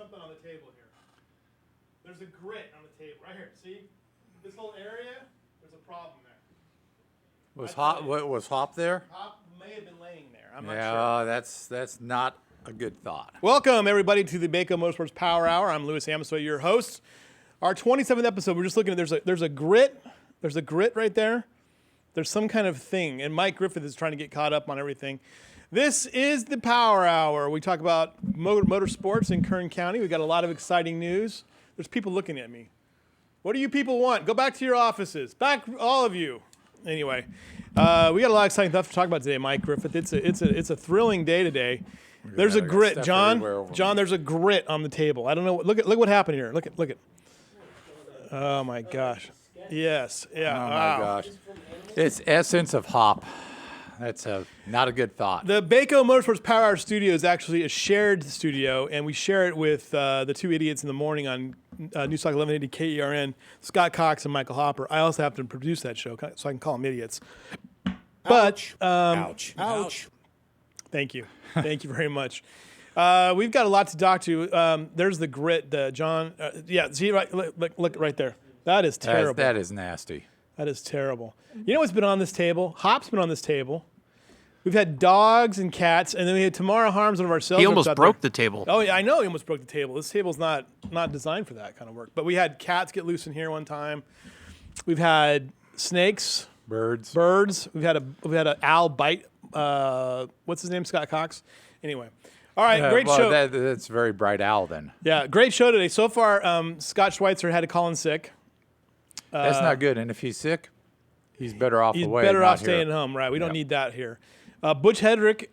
something on the table here. There's a grit on the table right here. See, this whole area. There's a problem there. Was Hop there? Hop may have been laying there. I'm not sure. That's not a good thought. Welcome everybody to the Bako Motorsports Power Hour. I'm Louis Amestoy, your host. Our 27th episode. We're just looking at there's a grit. There's a grit right there. There's some kind of thing, and Mike Griffith is trying to get caught up on everything. This is the Power Hour. We talk about motorsports in Kern County. We got a lot of exciting news. There's people looking at me. What do you people want? Go back to your offices. Back, all of you. Anyway, we got a lot of exciting stuff to talk about today, Mike Griffith. It's a thrilling day today. There's a grit, John. John, there's a grit on the table. I don't know. Look what happened here. Look at. Oh my gosh. Yes. Yeah. Oh wow. my gosh. It's essence of Hop. That's not a good thought. The Bako Motorsports Power Hour studio is actually a shared studio, and we share it with the two idiots in the morning on News Talk 1180 KERN, Scott Cox and Michael Hopper. I also have to produce that show, so I can call them idiots. But Ouch. Thank you very much. We've got a lot to talk to. There's the grit, John. See right, look right there. That is terrible. That is nasty. That is terrible. You know what's been on this table? Hop's been on this table. We've had dogs and cats, and then we had Tamara Harms, one of our sales He reps almost out broke there. the table. Oh, yeah, I know he almost broke the table. This table's not designed for that kind of work. But we had cats get loose in here one time. We've had snakes, Birds. We've had an owl bite. What's his name? Scott Cox. Anyway, all right, great show. That's a very bright owl then. Yeah, great show today. So far, Scott Schweitzer had to call in sick. That's not good. And if he's sick, he's better off away. He's better off here. staying home, right? We don't need that here. Butch Hedrick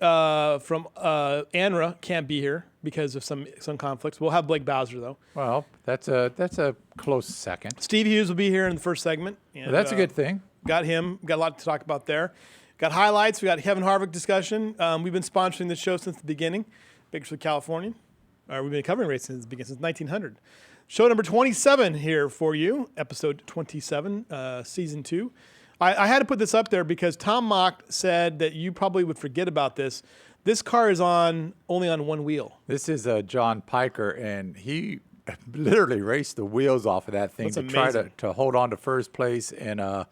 from ANRA can't be here because of some conflicts. We'll have Blake Bowser, though. Well, that's a close second. Steve Hughes will be here in the first segment. And, Well, that's a good thing. Got him. Got a lot to talk about there. Got highlights. We got Kevin Harvick discussion. We've been sponsoring this show since the beginning. Bakersfield, California. We've been covering racing since the beginning, since 1900. Show number 27 here for you, episode 27, season 2. I had to put this up there because Tom Mock said that you probably would forget about this. This car is only on one wheel. This is John Piker, and he literally raced the wheels off of that thing try to hold on to first place and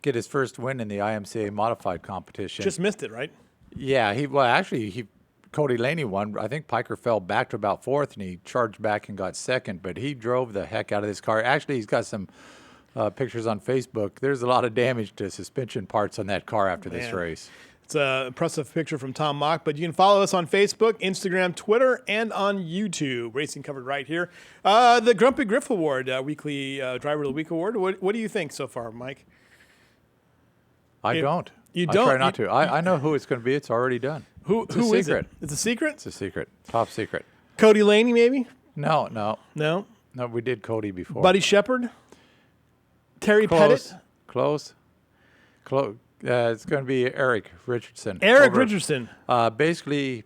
get his first win in the IMCA modified competition. Just missed it, right? Yeah, Cody Laney won. I think Piker fell back to about fourth, and he charged back and got second. But he drove the heck out of this car. Actually, he's got some pictures on Facebook. There's a lot of damage to suspension parts on that car after this race. It's an impressive picture from Tom Mock. But you can follow us on Facebook, Instagram, Twitter, and on YouTube. Racing covered right here. The Grumpy Griff Award, weekly Driver of the Week Award. What do you think so far, Mike? I don't. You don't? I try not to. I know who it's going to be. It's already done. Who is it? It's a secret? It's a secret. Top secret. Cody Laney, maybe? No. No? No, we did Cody before. Buddy Shepard? Terry Pettit? Close. It's going to be Eric Richardson. Richardson. Basically,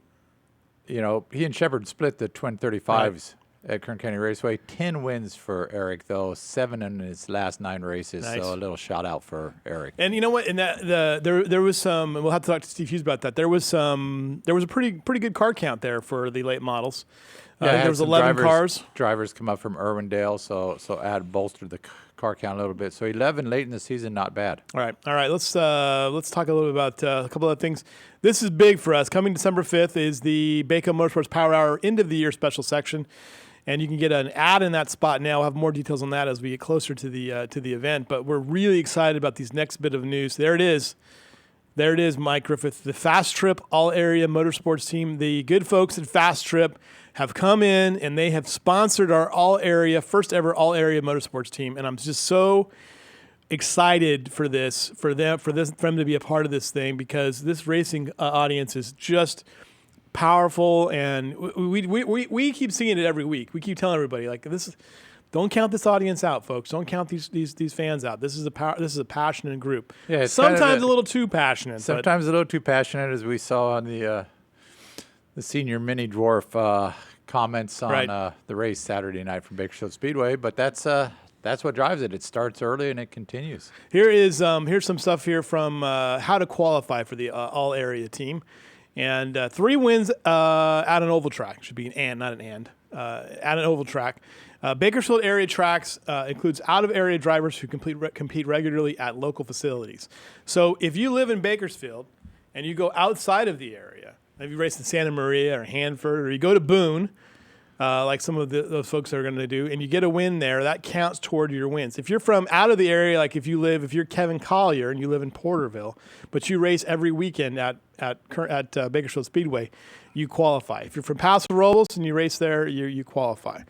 he and Shepard split the twin 35s at Kern County Raceway. 10 wins for Eric, though. 7 in his last 9 races. Nice. So a little shout out for Eric. And you know what? And there was some. And we'll have to talk to Steve Hughes about that. There was a pretty good car count there for the late models. There was 11 cars. Drivers come up from Irwindale, so bolstered the car count a little bit. So 11 late in the season, not bad. All right. Let's talk a little bit about a couple of things. This is big for us. Coming December 5th is the Bako Motorsports Power Hour end of the year special section. And you can get an ad in that spot now. We'll have more details on that as we get closer to the event. But we're really excited about these next bit of news. There it is, Mike Griffith, the Fast Trip All-Area Motorsports team. The good folks at Fast Trip have come in, and they have sponsored our first ever All-Area Motorsports team. And I'm just so excited for them to be a part of this thing because this racing audience is just powerful, and we keep seeing it every week. We keep telling everybody don't count this audience out, folks. Don't count these fans out. This is a passionate group. Yeah, it's sometimes a little too passionate. Sometimes a little too passionate, as we saw on the senior mini dwarf comments on the race Saturday night from Bakersfield Speedway. But that's what drives it. It starts early and it continues. Here's some stuff here from how to qualify for the all area team. And 3 wins at an oval track. Should be an and, not an and. at an oval track. Bakersfield area tracks includes out-of-area drivers who compete regularly at local facilities. So if you live in Bakersfield and you go outside of the area, maybe you race in Santa Maria or Hanford, or you go to Boone, like some of those folks are going to do, and you get a win there, that counts toward your wins. If you're from out of the area, like if you're Kevin Collier and you live in Porterville, but you race every weekend at Bakersfield Speedway, you qualify. If you're from Paso Robles and you race there, you qualify.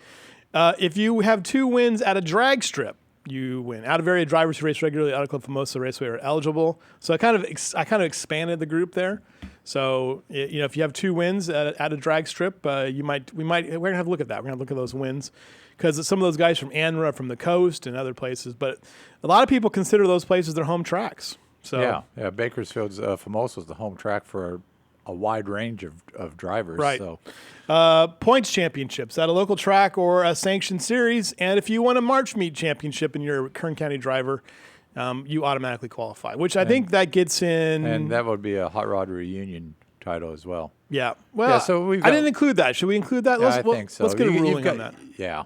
If you have 2 wins at a drag strip, you win. Out-of-area drivers who race regularly at Auto Club Famoso Raceway are eligible. So I kind of expanded the group there. So if you have 2 wins at a drag strip, we're gonna have a look at that. We're gonna look at those wins because some of those guys from ANRA, from the coast, and other places. But a lot of people consider those places their home tracks. So yeah. Bakersfield's Famoso is the home track for a wide range of drivers. Right. So. Points championships at a local track or a sanctioned series, and if you won a March Meet championship and you're a Kern County driver, you automatically qualify, which I think that gets in. And that would be a Hot Rod Reunion title as well. Yeah. Well, so I didn't include that. Should we include that? I think so. Let's get a ruling on that. Yeah.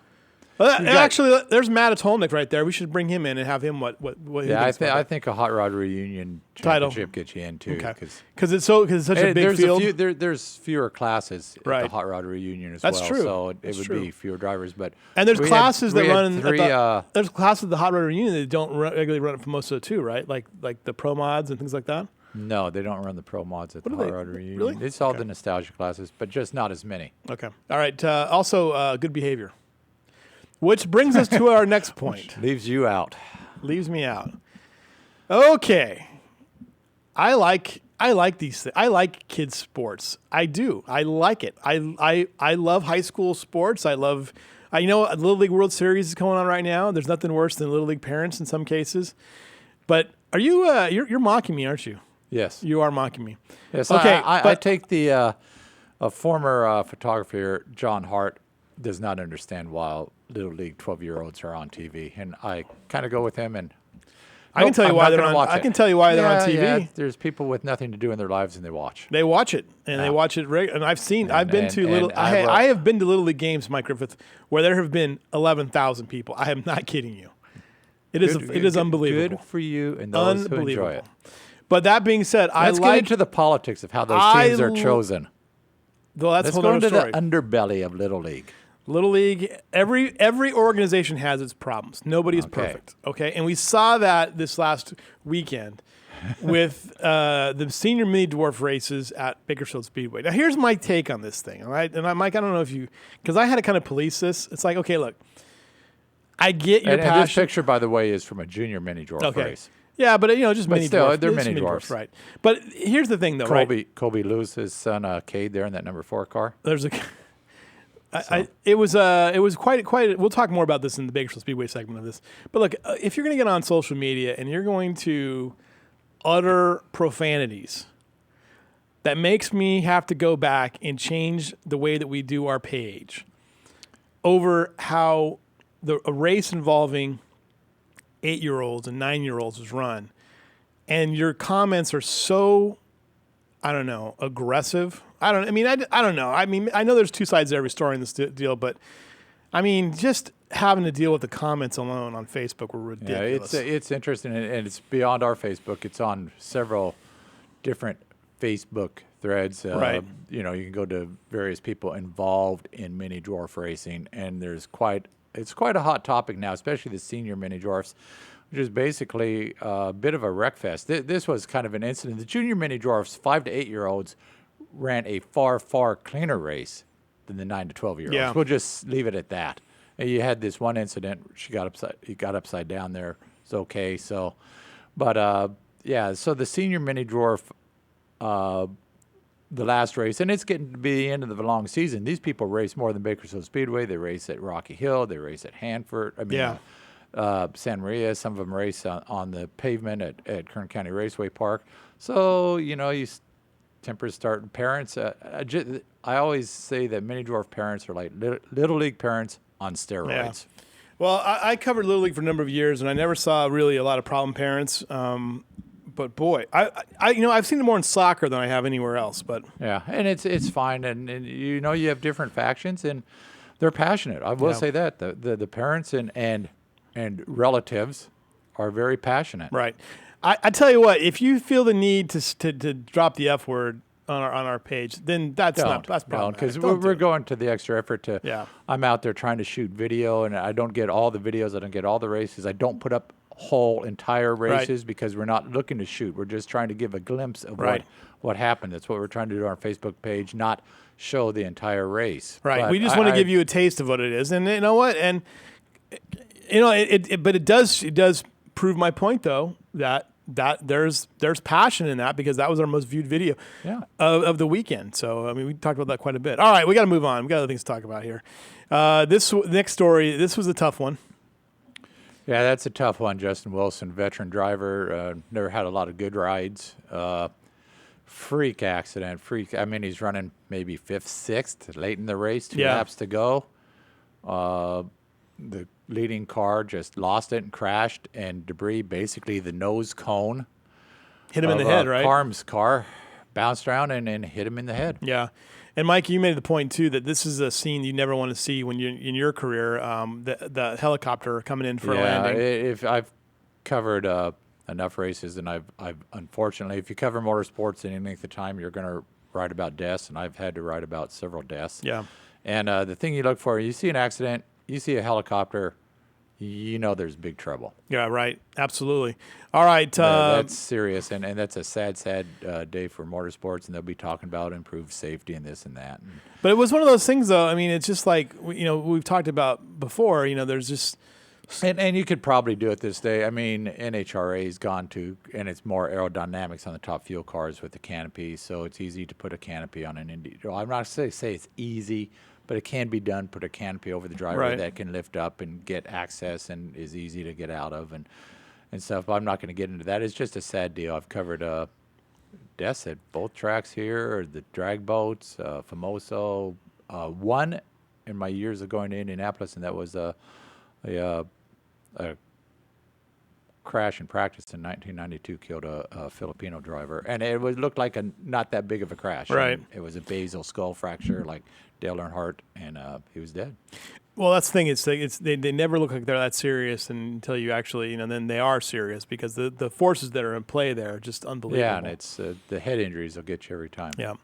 Well, actually, there's Matt Atolnik right there. We should bring him in and have him what Yeah, I think a Hot Rod Reunion championship gets you in too. Because it's such a big field. There's fewer classes at the Hot Rod Reunion as well. That's true. So it would be fewer drivers, but there's classes that run. Three, there's classes at the Hot Rod Reunion that don't regularly run at Famoso too, right? Like the Pro Mods and things like that. No, they don't run the Pro Mods at the Hot Rod Reunion. Really? It's all the nostalgia classes, but just not as many. Okay. All right. Also, good behavior. Which brings us to our next point. Leaves you out. Leaves me out. Okay. I like these things. I like kids sports. I do. I like it. I love high school sports. I know Little League World Series is going on right now. There's nothing worse than Little League parents in some cases. But are you you're mocking me, aren't you? Yes. You are mocking me. Yes. Okay. I take the a former photographer, John Hart, does not understand why Little League 12-year-olds are on TV, and I kind of go with him. And I can tell you why they're on. I can tell you why they're on TV. Yeah, there's people with nothing to do in their lives, and they watch. They watch it, and they watch it. And I've been to Little. I have been to Little League games, Mike Griffith, where there have been 11,000 people. I am not kidding you. It is unbelievable. Good for you and those who enjoy it. But that being said, let's get into the politics of how those teams are chosen. Well, let's go into the underbelly of Little League. Little League, every organization has its problems. Nobody is perfect. Okay, and we saw that this last weekend with the senior mini dwarf races at Bakersfield Speedway. Now, here's my take on this thing. All right, and Mike, I don't know if you, because I had to kind of police this. It's like, okay, look, I get your passion. And this picture, by the way, is from a junior mini dwarf race. Yeah, but just mini dwarfs. They're mini dwarfs, right? But here's the thing, though, Colby Lewis's son, Cade, there in that number 4 car. There's a. It was quite. We'll talk more about this in the Bakersfield Speedway segment of this. But look, if you're going to get on social media and you're going to utter profanities, that makes me have to go back and change the way that we do our page over how a race involving 8-year-olds and 9-year-olds is run, and your comments are so, I don't know, aggressive. I don't know. I mean, I know there's 2 sides to every story in this deal, but I mean, just having to deal with the comments alone on Facebook were ridiculous. Yeah, it's interesting, and it's beyond our Facebook. It's on several different Facebook threads. Right. You can go to various people involved in mini dwarf racing, and it's quite a hot topic now, especially the senior mini dwarfs, which is basically a bit of a wreck fest. This was kind of an incident. The junior mini dwarfs, 5 to 8-year-olds, ran a far cleaner race than the 9 to 12-year-olds. Yeah. We'll just leave it at that. And you had this one incident. He got upside down there. It's okay. So, but so the senior mini dwarf, the last race, and it's getting to be the end of the long season. These people race more than Bakersfield Speedway. They race at Rocky Hill. They race at Hanford. San Maria. Some of them race on the pavement at Kern County Raceway Park. So, tempers start. Parents, I always say that mini dwarf parents are like Little League parents on steroids. Yeah. Well, I covered Little League for a number of years, and I never saw really a lot of problem parents. But boy, I've seen it more in soccer than I have anywhere else. But yeah, and it's fine, and you have different factions, They're passionate. I will Yeah. say that the parents and relatives are very passionate. Right. I tell you what, if you feel the need to drop the F word on our page, then that's Don't problematic. because Don't do we're it. going to the extra effort to. Yeah. I'm out there trying to shoot video, and I don't get all the videos. I don't get all the races. I don't put up whole entire races because we're not looking to shoot. We're just trying to give a glimpse of Right. what happened. That's what we're trying to do on our Facebook page, not show the entire race. Right. But We just want to give you a taste of what it is, and you know what? And but it does prove my point though that there's passion in that, because that was our most viewed video Yeah. of the weekend. So I mean, we talked about that quite a bit. All right, we got to move on. We got other things to talk about here. This next story. This was a tough one. Yeah, that's a tough one. Justin Wilson, veteran driver, never had a lot of good rides. Freak accident. I mean, he's running maybe fifth, sixth, late in the race, two laps to go. The leading car just lost it and crashed, and debris, basically the nose cone, Hit him in the head, right? Parm's car bounced around and hit him in the head. Yeah. And Mike, you made the point too that this is a scene you never want to see when you're in your career. The helicopter coming in for a landing. If I've covered enough races, and I've unfortunately, if you cover motorsports any length of time, you're going to write about deaths, and I've had to write about several deaths. Yeah. And the thing you look for, you see an accident, you see a helicopter, you know there's big trouble. Yeah. Right. Absolutely. All right. That's serious, and that's a sad day for motorsports, and they'll be talking about improved safety and this and that. But it was one of those things, though. I mean, it's just like we've talked about before. There's just And you could probably do it this day. I mean, NHRA's gone to, and it's more aerodynamics on the top fuel cars with the canopy, so it's easy to put a canopy on an Indy. I'm not going to say it's easy, but it can be done. Put a canopy over the driver Right. that can lift up and get access and is easy to get out of and stuff. But I'm not going to get into that. It's just a sad deal. I've covered deaths at both tracks here, or the drag boats, Famoso. One in my years of going to Indianapolis, and that was a crash in practice in 1992 killed a Filipino driver, and it looked like not that big of a crash. Right. I mean, it was a basal skull fracture, like Dale Earnhardt, and he was dead. Well, that's the thing. They never look like they're that serious until you actually, then they are serious, because the forces that are in play there are just unbelievable. Yeah, and it's the head injuries will get you every time. Yeah.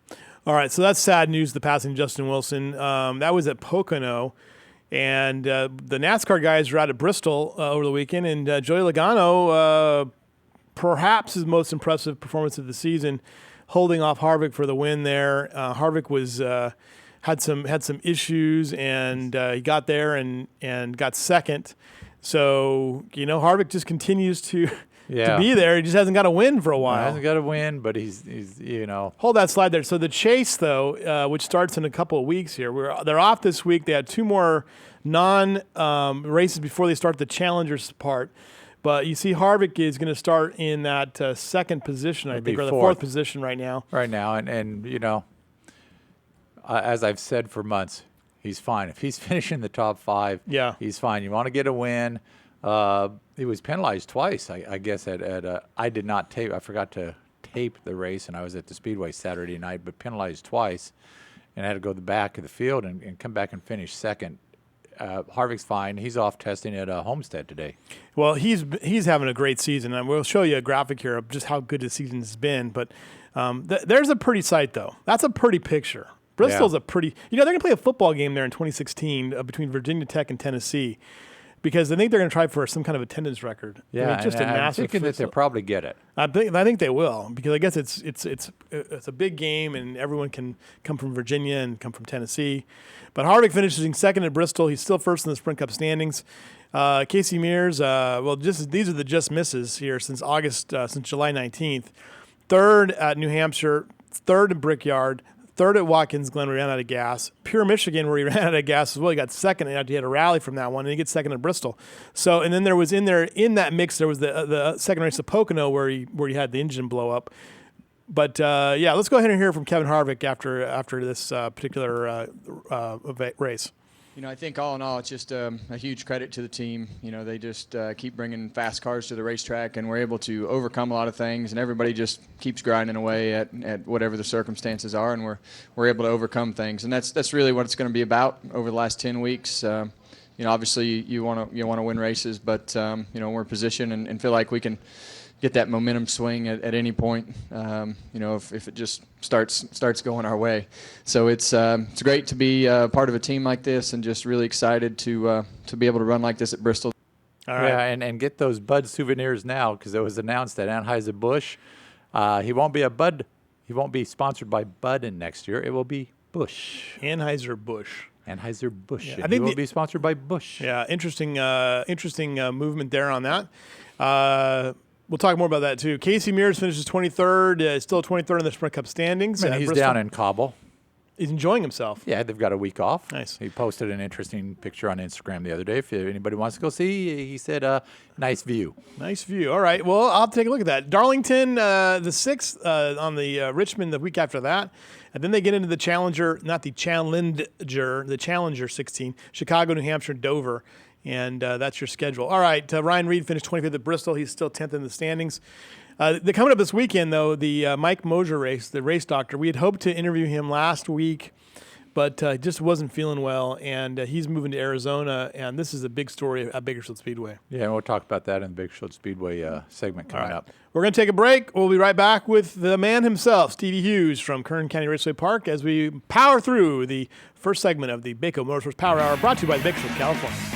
All right. So that's sad news. The passing of Justin Wilson. That was at Pocono, and the NASCAR guys were out at Bristol over the weekend, and Joey Logano, perhaps his most impressive performance of the season, holding off Harvick for the win there. Harvick was. Had some issues, and he got there and got second. So Harvick just continues to be there. He just hasn't got a win for a while. He hasn't got a win, but he's Hold that slide there. So the chase, though, which starts in a couple of weeks here, they're off this week. They had two more races before they start the Challengers part. But you see, Harvick is going to start in that second position, I think, or the fourth position right now. Right now, and as I've said for months, he's fine. If he's finishing the top five, he's fine. You want to get a win. He was penalized twice, I guess. I did not tape. I forgot to tape the race, and I was at the Speedway Saturday night, but penalized twice, and had to go to the back of the field and come back and finish second. Harvick's fine. He's off testing at Homestead today. Well, he's having a great season, and we'll show you a graphic here of just how good his season has been. But there's a pretty sight, though. That's a pretty picture. Bristol's a pretty – they're going to play a football game there in 2016 between Virginia Tech and Tennessee, because I think they're going to try for some kind of attendance record. Yeah, I mean, just and a I'm massive thinking that they'll probably get it. I think they will, because I guess it's a big game, and everyone can come from Virginia and come from Tennessee. But Harvick finishes second at Bristol. He's still first in the Sprint Cup standings. Casey Mears, these are the just misses here since July 19th. Third at New Hampshire, third at Brickyard, third at Watkins Glen, where he ran out of gas. Pure Michigan, where he ran out of gas as well. He got second, and he had a rally from that one, and he gets second at Bristol. So, and then there was in that mix, there was the second race of Pocono where he had the engine blow up. But let's go ahead and hear from Kevin Harvick after this particular race. I think all in all, it's just a huge credit to the team. They just keep bringing fast cars to the racetrack, and we're able to overcome a lot of things, and everybody just keeps grinding away at whatever the circumstances are, and we're able to overcome things. And that's really what it's going to be about over the last 10 weeks. Obviously you want to win races, but we're in position and feel like we can get that momentum swing at any point. If it just starts going our way. So it's great to be part of a team like this, and just really excited to be able to run like this at Bristol. All right. Yeah, and get those Bud souvenirs now, because it was announced that Anheuser-Busch, he won't be sponsored by Bud in next year. It will be Busch. Anheuser-Busch. Anheuser-Busch. Yeah, I think he will be sponsored by Busch. Yeah, interesting movement there on that. We'll talk more about that too. Casey Mears finishes 23rd, still 23rd in the Sprint Cup standings. And he's Bristol. down in Cobble. He's enjoying himself. Yeah, they've got a week off. Nice. He posted an interesting picture on Instagram the other day. If anybody wants to go see, he said, nice view. Nice view. All right. Well, I'll take a look at that. Darlington, the 6th on the Richmond the week after that. And then they get into the Challenger, not the Challenger 16, Chicago, New Hampshire, Dover. And that's your schedule. All right, Ryan Reed finished 25th at Bristol. He's still 10th in the standings. They're coming up this weekend, though, the Mike Mosier race, the race doctor. We had hoped to interview him last week, but just wasn't feeling well, and he's moving to Arizona, and this is a big story at Bakersfield Speedway. Yeah, and we'll talk about that in the Bakersfield Speedway segment coming up. We're going to take a break. We'll be right back with the man himself, Stevie Hughes from Kern County Raceway Park, as we power through the first segment of the Bako Motorsports Power Hour, brought to you by Bakersfield, California.